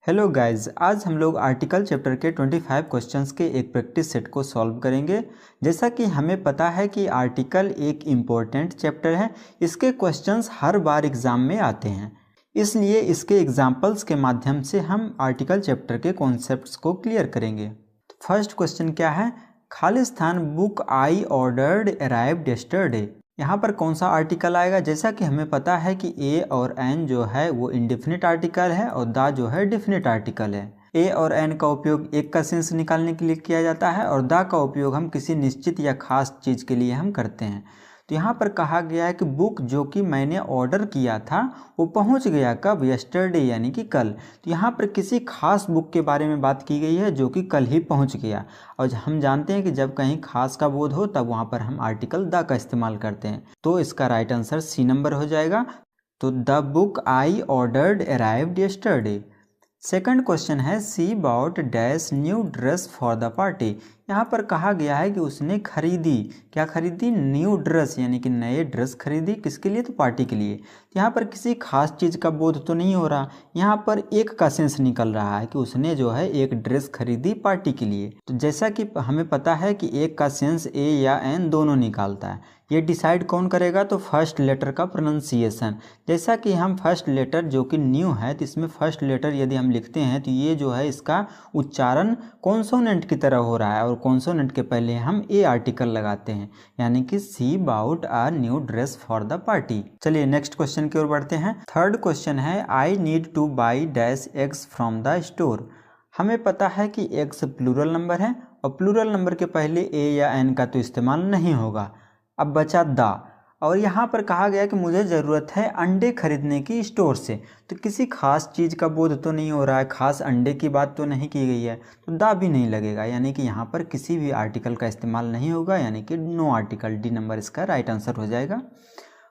Hello guys, आज हम लोग आर्टिकल चैप्टर के 25 क्वेश्चंस के एक प्रैक्टिस सेट को सॉल्व करेंगे। जैसा कि हमें पता है कि आर्टिकल एक इम्पोर्टेंट चैप्टर है, इसके क्वेश्चंस हर बार एग्ज़ाम में आते हैं, इसलिए इसके एग्जाम्पल्स के माध्यम से हम आर्टिकल चैप्टर के कॉन्सेप्ट्स को क्लियर करेंगे। तो फर्स्ट क्वेश्चन क्या है? Khalistan book I ordered arrived yesterday. यहाँ पर कौन सा आर्टिकल आएगा? जैसा कि हमें पता है कि ए और एन जो है वो इंडेफिनिट आर्टिकल है और द जो है डेफिनिट आर्टिकल है। ए और एन का उपयोग एक का सेंस निकालने के लिए किया जाता है और द का उपयोग हम किसी निश्चित या खास चीज़ के लिए हम करते हैं। तो यहाँ पर कहा गया है कि बुक जो कि मैंने ऑर्डर किया था वो पहुँच गया कब? यस्टरडे यानी कि कल। तो यहाँ पर किसी खास बुक के बारे में बात की गई है जो कि कल ही पहुँच गया। और हम जानते हैं कि जब कहीं खास का बोध हो तब वहाँ पर हम आर्टिकल द का इस्तेमाल करते हैं। तो इसका राइट आंसर सी नंबर हो जाएगा। तो the book I ordered arrived yesterday. Second question है she bought dash new dress for the party. यहाँ पर कहा गया है कि उसने खरीदी, क्या खरीदी? न्यू ड्रेस यानी कि नए ड्रेस खरीदी। किसके लिए? तो पार्टी के लिए। यहाँ पर किसी खास चीज़ का बोध तो नहीं हो रहा, यहाँ पर एक का सेंस निकल रहा है कि उसने जो है एक ड्रेस खरीदी पार्टी के लिए। तो जैसा कि हमें पता है कि एक का सेंस ए या एन दोनों निकालता है, ये डिसाइड कौन करेगा? तो फर्स्ट लेटर का प्रोनाउंसिएशन। जैसा कि हम फर्स्ट लेटर जो कि न्यू है तो इसमें फर्स्ट लेटर यदि हम लिखते हैं तो ये जो है इसका उच्चारण कॉन्सोनेंट की तरह हो रहा है और कॉन्सोनेंट के पहले हम ए आर्टिकल लगाते हैं, यानी कि she bought a new dress for the party. चलिए नेक्स्ट क्वेश्चन की ओर बढ़ते हैं। थर्ड क्वेश्चन है I need to buy dash eggs from the store. हमें पता है कि एग्स प्लूरल नंबर है और प्लूरल नंबर के पहले ए या एन का तो इस्तेमाल नहीं होगा। अब बचा द, और यहाँ पर कहा गया कि मुझे ज़रूरत है अंडे खरीदने की स्टोर से। तो किसी खास चीज़ का बोध तो नहीं हो रहा है, खास अंडे की बात तो नहीं की गई है, तो द भी नहीं लगेगा, यानी कि यहाँ पर किसी भी आर्टिकल का इस्तेमाल नहीं होगा, यानी कि नो आर्टिकल। डी नंबर इसका राइट आंसर हो जाएगा।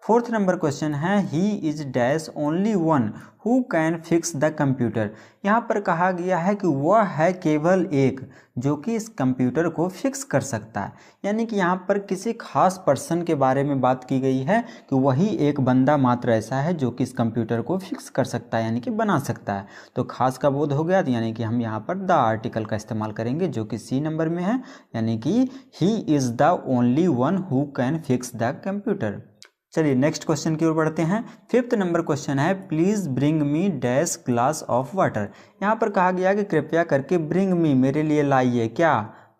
फोर्थ नंबर क्वेश्चन है he is dash only one who can fix the computer. यहाँ पर कहा गया है कि वह है केवल एक जो कि इस कंप्यूटर को फिक्स कर सकता है, यानी कि यहाँ पर किसी खास पर्सन के बारे में बात की गई है कि वही एक बंदा मात्र ऐसा है जो कि इस कंप्यूटर को फिक्स कर सकता है, यानी कि बना सकता है। तो खास का बोध हो गया, तो यानी कि हम यहाँ पर द आर्टिकल का इस्तेमाल करेंगे जो कि सी नंबर में है, यानी कि he is the only one who can fix the computer. चलिए नेक्स्ट क्वेश्चन की ओर बढ़ते हैं। फिफ्थ नंबर क्वेश्चन है please bring me dash glass of water. यहाँ पर कहा गया कि कृपया करके ब्रिंग मी, मेरे लिए लाइए क्या?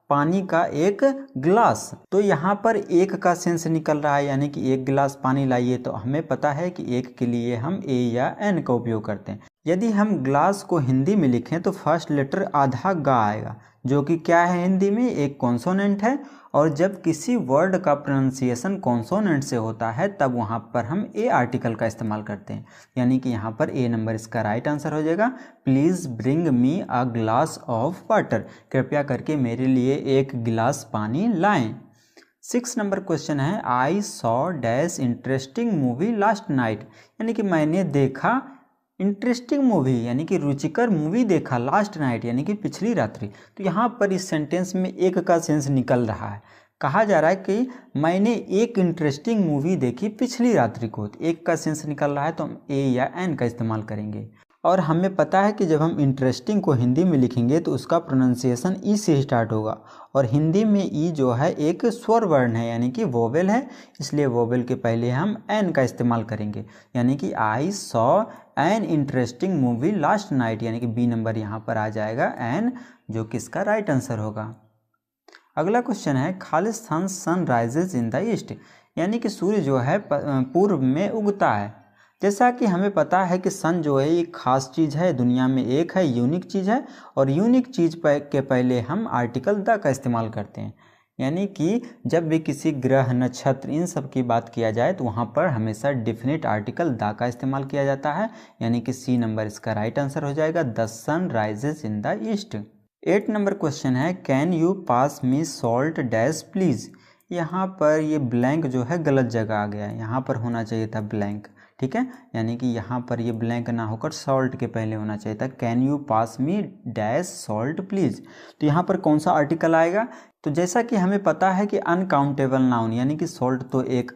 पानी का एक गिलास। तो यहाँ पर एक का सेंस निकल रहा है, यानी कि एक गिलास पानी लाइए। तो हमें पता है कि एक के लिए हम ए या एन का उपयोग करते हैं। यदि हम ग्लास को हिंदी में लिखें तो फर्स्ट लेटर आधा गा आएगा, जो कि क्या है? हिंदी में एक कॉन्सोनेंट है, और जब किसी वर्ड का प्रोनाउंसिएशन कॉन्सोनेंट से होता है तब वहाँ पर हम ए आर्टिकल का इस्तेमाल करते हैं, यानी कि यहाँ पर ए नंबर इसका राइट आंसर हो जाएगा। Please bring me a glass of water, कृपया करके मेरे लिए एक गिलास पानी लाएं। 6 नंबर क्वेश्चन है I saw dash interesting movie last night, यानी कि मैंने देखा इंटरेस्टिंग मूवी यानी कि रुचिकर मूवी देखा लास्ट नाइट यानी कि पिछली रात्रि। तो यहाँ पर इस सेंटेंस में एक का सेंस निकल रहा है, कहा जा रहा है कि मैंने एक इंटरेस्टिंग मूवी देखी पिछली रात्रि को। तो एक का सेंस निकल रहा है तो हम ए या एन का इस्तेमाल करेंगे। और हमें पता है कि जब हम इंटरेस्टिंग को हिंदी में लिखेंगे तो उसका प्रोनाउंसिएशन ई से स्टार्ट होगा, और हिंदी में ई जो है एक स्वर वर्ण है यानी कि वोवेल है, इसलिए वोवेल के पहले हम एन का इस्तेमाल करेंगे, यानी कि I saw an interesting movie last night, यानी कि बी नंबर यहाँ पर आ जाएगा एन, जो कि इसका राइट आंसर होगा। अगला क्वेश्चन है खालिस्तान sun rises in the east, यानी कि सूर्य जो है पूर्व में उगता है। जैसा कि हमें पता है कि सन जो है एक खास चीज़ है, दुनिया में एक है, यूनिक चीज़ है, और यूनिक चीज़ के पहले हम आर्टिकल द का इस्तेमाल करते हैं, यानी कि जब भी किसी ग्रह, नक्षत्र, इन सब की बात किया जाए तो वहाँ पर हमेशा डेफिनेट आर्टिकल द का इस्तेमाल किया जाता है, यानी कि सी नंबर इसका राइट आंसर हो जाएगा। The sun rises in the east. 8 number question है can you pass me salt dash please. यहाँ पर ये ब्लैंक जो है गलत जगह आ गया है, यहाँ पर होना चाहिए था ब्लैंक, ठीक है, यानी कि यहाँ पर ये ब्लैंक ना होकर सॉल्ट के पहले होना चाहिए था। Can you pass me dash salt please. तो यहाँ पर कौन सा आर्टिकल आएगा? तो जैसा कि हमें पता है कि अनकाउंटेबल नाउन यानी कि सॉल्ट तो एक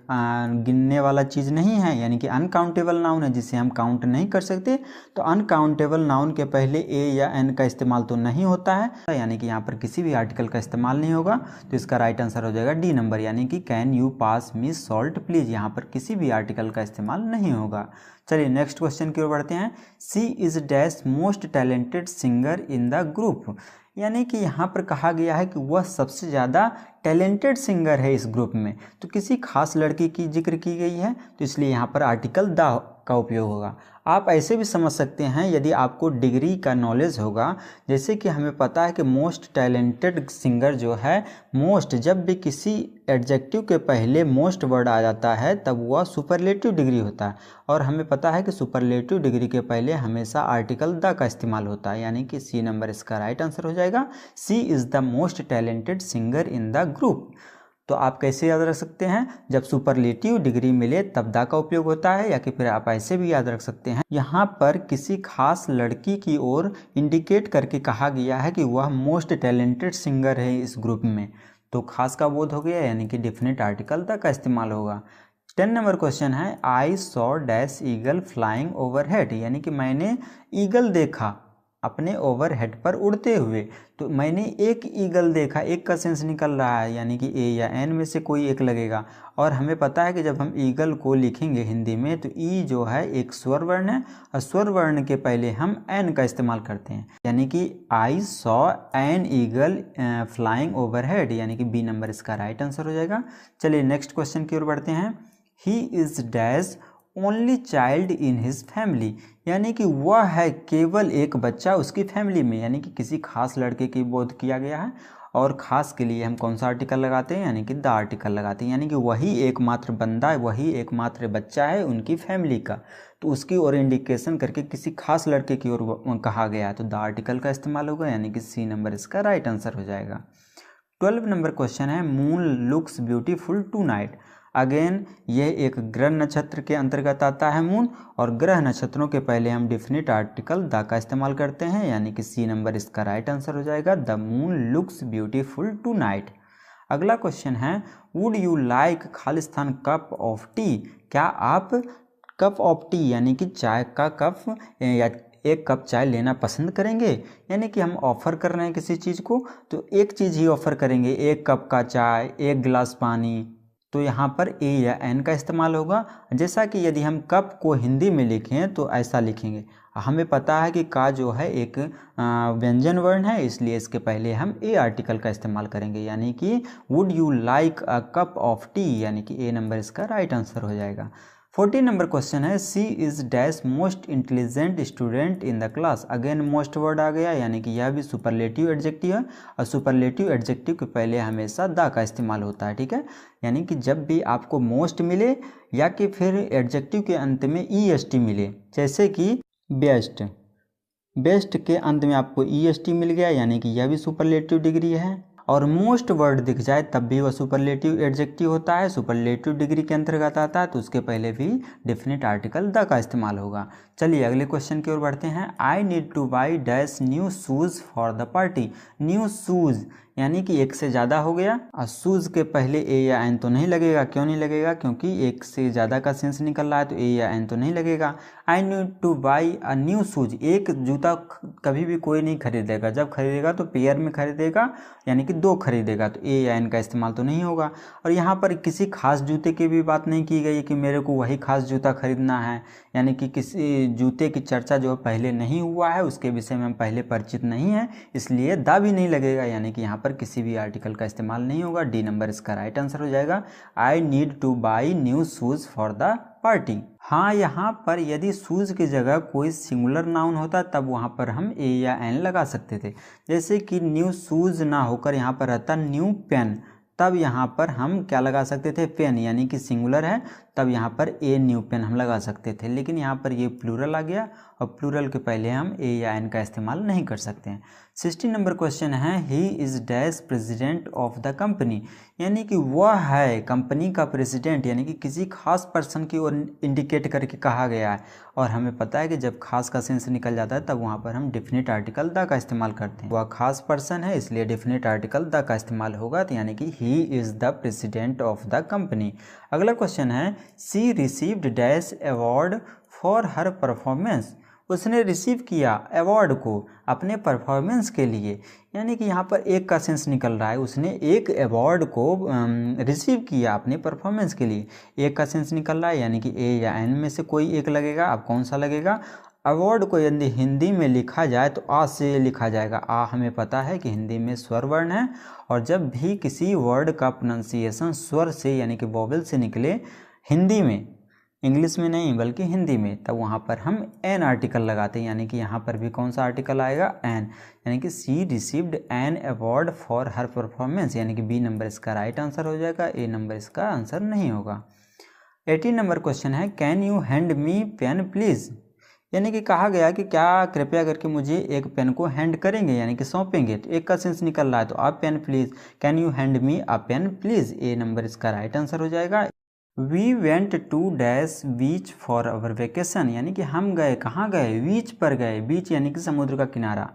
गिनने वाला चीज़ नहीं है, यानी कि अनकाउंटेबल नाउन है जिसे हम काउंट नहीं कर सकते। तो अनकाउंटेबल नाउन के पहले ए या एन का इस्तेमाल तो नहीं होता है, यानी कि यहाँ पर किसी भी आर्टिकल का इस्तेमाल नहीं होगा। तो इसका राइट आंसर हो जाएगा डी नंबर, यानी कि can you pass me salt please. यहाँ पर किसी भी आर्टिकल का इस्तेमाल नहीं होगा। चलिए नेक्स्ट क्वेश्चन की ओर बढ़ते हैं। She is dash most talented singer in the group, यानी कि यहाँ पर कहा गया है कि वह सबसे ज़्यादा टैलेंटेड सिंगर है इस ग्रुप में। तो किसी खास लड़की की जिक्र की गई है, तो इसलिए यहाँ पर आर्टिकल द का उपयोग होगा। आप ऐसे भी समझ सकते हैं यदि आपको डिग्री का नॉलेज होगा, जैसे कि हमें पता है कि मोस्ट टैलेंटेड सिंगर जो है, मोस्ट जब भी किसी एडजेक्टिव के पहले मोस्ट वर्ड आ जाता है तब वह सुपरलेटिव डिग्री होता है, और हमें पता है कि सुपरलेटिव डिग्री के पहले हमेशा आर्टिकल द का इस्तेमाल होता है, यानी कि सी नंबर इसका राइट आंसर हो जाएगा। She is the most talented singer in the group. तो आप कैसे याद रख सकते हैं, जब सुपरलेटिव डिग्री मिले तब द का उपयोग होता है, या कि फिर आप ऐसे भी याद रख सकते हैं यहाँ पर किसी खास लड़की की ओर इंडिकेट करके कहा गया है कि वह मोस्ट टैलेंटेड सिंगर है इस ग्रुप में। तो खास का बोध हो गया, यानी कि डेफिनेट आर्टिकल द का इस्तेमाल होगा। 10 नंबर क्वेश्चन है I saw dash eagle flying overhead, यानी कि मैंने ईगल देखा अपने ओवरहेड पर उड़ते हुए। तो मैंने एक ईगल देखा, एक का सेंस निकल रहा है, यानी कि ए या एन में से कोई एक लगेगा। और हमें पता है कि जब हम ईगल को लिखेंगे हिंदी में तो ई जो है एक स्वर वर्ण है, और स्वर वर्ण के पहले हम एन का इस्तेमाल करते हैं, यानी कि I saw an eagle flying overhead, यानी कि बी नंबर इसका राइट आंसर हो जाएगा। चलिए नेक्स्ट क्वेश्चन की ओर बढ़ते हैं। ही is dash only child in his family, यानी कि वह है केवल एक बच्चा उसकी फैमिली में, यानी कि किसी खास लड़के की बोध किया गया है। और खास के लिए हम कौन सा आर्टिकल लगाते हैं, यानी कि द आर्टिकल लगाते हैं, यानी कि वही एकमात्र बंदा है, वही एकमात्र बच्चा है उनकी फैमिली का। तो उसकी ओर इंडिकेशन करके किसी खास लड़के की ओर कहा गया है, तो द आर्टिकल का इस्तेमाल होगा, यानी कि सी नंबर इसका राइट आंसर हो जाएगा। 12 नंबर क्वेश्चन है moon looks beautiful tonight. Again यह एक ग्रह नक्षत्र के अंतर्गत आता है मून, और ग्रह नक्षत्रों के पहले हम डेफिनेट आर्टिकल द का इस्तेमाल करते हैं, यानी कि सी नंबर इसका राइट आंसर हो जाएगा। The moon looks beautiful tonight. अगला क्वेश्चन है वुड यू लाइक खालिस्तान कप ऑफ टी, क्या आप कप ऑफ टी यानी कि चाय का कप या एक कप चाय लेना पसंद करेंगे, यानी कि हम ऑफ़र कर रहे हैं किसी चीज़ को तो एक चीज़ ही ऑफ़र करेंगे, एक कप का चाय, एक गिलास पानी। तो यहाँ पर ए या एन का इस्तेमाल होगा। जैसा कि यदि हम कप को हिंदी में लिखें तो ऐसा लिखेंगे, हमें पता है कि का जो है एक व्यंजन वर्ण है, इसलिए इसके पहले हम ए आर्टिकल का इस्तेमाल करेंगे, यानी कि would you like a cup of tea, यानी कि ए नंबर इसका राइट आंसर हो जाएगा। 14 नंबर क्वेश्चन है she is dash most intelligent student in the class. Again most word आ गया, यानी कि यह भी सुपरलेटिव एडजेक्टिव है, और सुपरलेटिव एडजेक्टिव के पहले हमेशा द का इस्तेमाल होता है, ठीक है। यानी कि जब भी आपको मोस्ट मिले या कि फिर एडजेक्टिव के अंत में EST मिले, जैसे कि बेस्ट, बेस्ट के अंत में आपको EST मिल गया, यानी कि यह भी सुपरलेटिव डिग्री है। और मोस्ट वर्ड दिख जाए तब भी वह सुपरलेटिव एडजेक्टिव होता है, सुपरलेटिव डिग्री के अंतर्गत आता है, तो उसके पहले भी डेफिनेट आर्टिकल द का इस्तेमाल होगा। चलिए अगले क्वेश्चन की ओर बढ़ते हैं। आई need to buy dash new shoes for the party. New shoes यानी कि एक से ज़्यादा हो गया, और शूज़ के पहले ए या एन तो नहीं लगेगा। क्यों नहीं लगेगा, क्योंकि एक से ज़्यादा का सेंस निकल रहा है, तो ए या एन तो नहीं लगेगा। आई need to by a new shoes, एक जूता कभी भी कोई नहीं खरीदेगा, जब खरीदेगा तो पेयर में खरीदेगा, यानी कि दो खरीदेगा, तो ए या एन का इस्तेमाल तो नहीं होगा। और यहाँ पर किसी खास जूते की भी बात नहीं की गई कि मेरे को वही खास जूता खरीदना है, यानी कि किसी जूते की चर्चा जो पहले नहीं हुआ है, उसके विषय में हम पहले परिचित नहीं हैं, इसलिए द भी नहीं लगेगा, यानी कि यहाँ पर किसी भी आर्टिकल का इस्तेमाल नहीं होगा। डी नंबर इसका राइट आंसर हो जाएगा। आई need to by new shoes for the party. हाँ, यहाँ पर यदि शूज़ की जगह कोई सिंगुलर नाउन होता तब वहाँ पर हम ए या एन लगा सकते थे, जैसे कि न्यू शूज़ ना होकर यहाँ पर रहता न्यू पेन, तब यहाँ पर हम क्या लगा सकते थे, पेन, यानी कि सिंगुलर है, तब यहाँ पर ए न्यू पेन हम लगा सकते थे। लेकिन यहाँ पर ये प्लूरल आ गया, और प्लूरल के पहले हम ए या एन का इस्तेमाल नहीं कर सकते हैं। 16 नंबर क्वेश्चन है he is dash president of the company, यानी कि वह है कंपनी का प्रेसिडेंट, यानी कि किसी खास पर्सन की ओर इंडिकेट करके कहा गया है, और हमें पता है कि जब खास का सेंस निकल जाता है तब वहाँ पर हम डेफिनेट आर्टिकल द का इस्तेमाल करते हैं। वह खास पर्सन है इसलिए डेफिनेट आर्टिकल द का इस्तेमाल होगा, तो यानी कि he is the president of the company. अगला क्वेश्चन है she received dash award for her performance. उसने रिसीव किया अवार्ड को अपने परफॉर्मेंस के लिए, यानी कि यहाँ पर एक का सेंस निकल रहा है, उसने एक अवार्ड को रिसीव किया अपने परफॉर्मेंस के लिए। एक का सेंस निकल रहा है यानी कि ए या एन में से कोई एक लगेगा। अब कौन सा लगेगा? अवार्ड को यदि हिंदी में लिखा जाए तो आ से लिखा जाएगा। आ हमें पता है कि हिंदी में स्वर वर्ण है, और जब भी किसी वर्ड का प्रोनाउंसिएशन स्वर से यानी कि वोवेल से निकले हिंदी में, इंग्लिश में नहीं बल्कि हिंदी में, तब वहाँ पर हम एन आर्टिकल लगाते हैं, यानी कि यहाँ पर भी कौन सा आर्टिकल आएगा? एन, यानी कि she received an award for her performance, यानी कि बी नंबर इसका राइट आंसर हो जाएगा, ए नंबर इसका आंसर नहीं होगा। 18 नंबर क्वेश्चन है can you hand me pen please, यानी कि कहा गया कि क्या कृपया करके मुझे एक पेन को हैंड करेंगे यानी कि सौंपेंगे। तो एक का सेंस निकल रहा है तो आप pen please, can you hand me a pen please, A number इसका राइट आंसर हो जाएगा। We went to dash beach for our vacation, यानी कि हम गए, कहाँ गए? बीच पर गए। बीच यानी कि समुद्र का किनारा।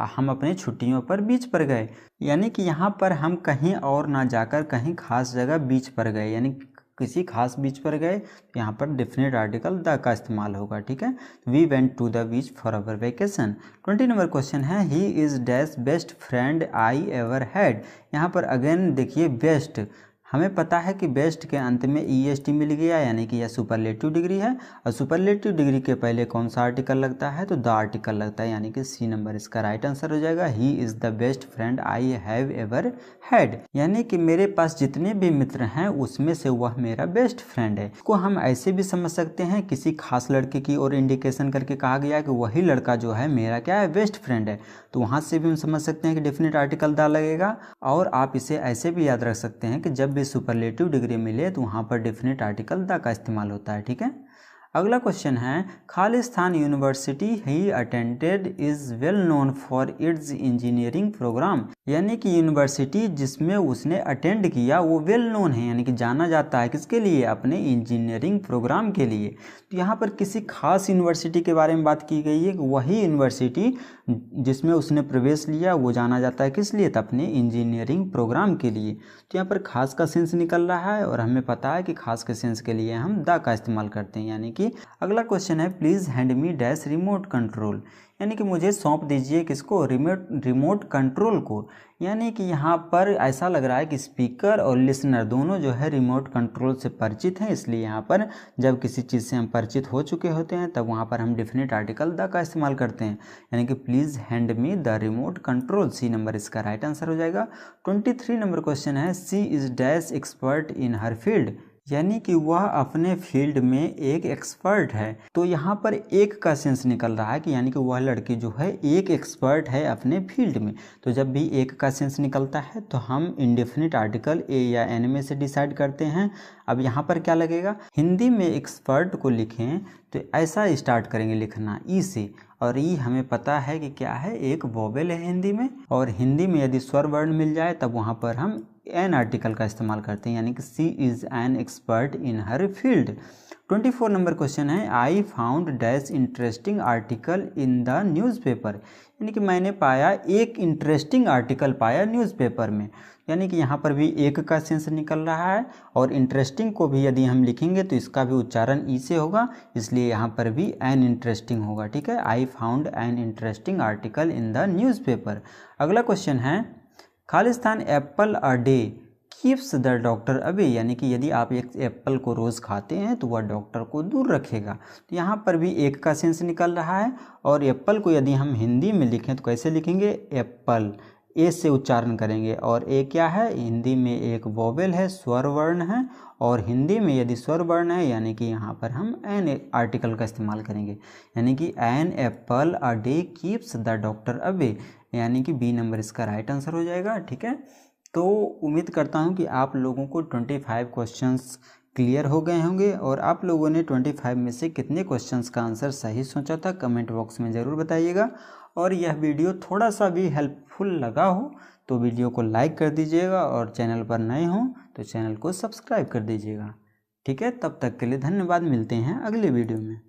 हम अपने छुट्टियों पर बीच पर गए, यानी कि यहाँ पर हम कहीं और ना जाकर कहीं खास जगह बीच पर गए, यानी किसी खास बीच पर गए, तो यहाँ पर डेफिनेट आर्टिकल द का इस्तेमाल होगा। ठीक है, we went to the beach for our vacation. 20 number question है he is dash best friend I ever had. यहाँ पर अगेन देखिए बेस्ट, हमें पता है कि बेस्ट के अंत में EST मिल गया, यानी कि यह सुपरलेटिव डिग्री है, और सुपरलेटिव डिग्री के पहले कौन सा आर्टिकल लगता है? तो द आर्टिकल लगता है, यानी कि सी नंबर इसका राइट आंसर हो जाएगा। ही is the best friend I have ever had, यानी कि मेरे पास जितने भी मित्र हैं उसमें से वह मेरा बेस्ट फ्रेंड है। इसको हम ऐसे भी समझ सकते हैं, किसी खास लड़के की ओर इंडिकेशन करके कहा गया है कि वही लड़का जो है मेरा क्या है? बेस्ट फ्रेंड है, तो वहाँ से भी हम समझ सकते हैं कि डेफिनेट आर्टिकल द लगेगा। और आप इसे ऐसे भी याद रख सकते हैं कि जब भी सुपरलेटिव डिग्री मिले तो वहाँ पर डेफिनेट आर्टिकल द का इस्तेमाल होता है। ठीक है, अगला क्वेश्चन है खालिस्तान university he attended is well known for its engineering program, यानी कि यूनिवर्सिटी जिसमें उसने अटेंड किया वो वेल नोन है, यानी कि जाना जाता है किसके लिए? अपने इंजीनियरिंग प्रोग्राम के लिए। तो यहाँ पर किसी खास यूनिवर्सिटी के बारे में बात की गई है कि वही यूनिवर्सिटी जिसमें उसने प्रवेश लिया वो जाना जाता है किस लिए? तो अपने इंजीनियरिंग प्रोग्राम के लिए। तो यहाँ पर खास का सेंस निकल रहा है, और हमें पता है कि खास के सेंस के लिए हम द का इस्तेमाल करते हैं। यानी कि अगला क्वेश्चन है please hand me dash remote control, यानी कि मुझे सौंप दीजिए किसको? रिमोट कंट्रोल को। यानी कि यहाँ पर ऐसा लग रहा है कि स्पीकर और लिसनर दोनों जो है रिमोट कंट्रोल से परिचित हैं, इसलिए यहाँ पर जब किसी चीज़ से हम परिचित हो चुके होते हैं तब वहाँ पर हम डेफिनेट आर्टिकल द का इस्तेमाल करते हैं, यानी कि please hand me the remote control, C number इसका राइट आंसर हो जाएगा। 23 नंबर क्वेश्चन है she is dash expert in her field, यानी कि वह अपने फील्ड में एक एक्सपर्ट है। तो यहाँ पर एक का सेंस निकल रहा है कि यानी कि वह लड़की जो है एक एक्सपर्ट है अपने फील्ड में। तो जब भी एक का सेंस निकलता है तो हम इंडेफिनिट आर्टिकल ए या एन में से डिसाइड करते हैं। अब यहाँ पर क्या लगेगा? हिंदी में एक्सपर्ट को लिखें तो ऐसा स्टार्ट करेंगे लिखना ई से, और ई हमें पता है कि क्या है? एक वोवेल है हिंदी में, और हिंदी में यदि स्वर वर्ण मिल जाए तब वहाँ पर हम एन आर्टिकल का इस्तेमाल करते हैं, यानी कि she is an expert in her field. 24 number question है I found dash interesting article in the newspaper, यानी कि मैंने पाया एक इंटरेस्टिंग आर्टिकल पाया न्यूज़पेपर में, यानी कि यहाँ पर भी एक का सेंस निकल रहा है, और इंटरेस्टिंग को भी यदि हम लिखेंगे तो इसका भी उच्चारण ई से होगा, इसलिए यहाँ पर भी एन इंटरेस्टिंग होगा। ठीक है, I found an interesting article in the newspaper. अगला क्वेश्चन है Khalistan Apple a day keeps the doctor away, यानी कि यदि आप एक एप्पल को रोज़ खाते हैं तो वह डॉक्टर को दूर रखेगा। तो यहाँ पर भी एक का सेंस निकल रहा है, और एप्पल को यदि हम हिंदी में लिखें तो कैसे लिखेंगे? एप्पल, ए से उच्चारण करेंगे, और ए क्या है? हिंदी में एक वोवेल है, स्वर वर्ण है, और हिंदी में यदि स्वर वर्ण है यानी कि यहाँ पर हम एन आर्टिकल का इस्तेमाल करेंगे, यानी कि an apple a day keeps the doctor away, यानी कि बी नंबर इसका राइट आंसर हो जाएगा। ठीक है, तो उम्मीद करता हूँ कि आप लोगों को 25 क्वेश्चंस क्लियर हो गए होंगे, और आप लोगों ने 25 में से कितने क्वेश्चंस का आंसर सही सोचा था कमेंट बॉक्स में ज़रूर बताइएगा। और यह वीडियो थोड़ा सा भी हेल्पफुल लगा हो तो वीडियो को लाइक कर दीजिएगा, और चैनल पर नए हों तो चैनल को सब्सक्राइब कर दीजिएगा। ठीक है, तब तक के लिए धन्यवाद, मिलते हैं अगले वीडियो में।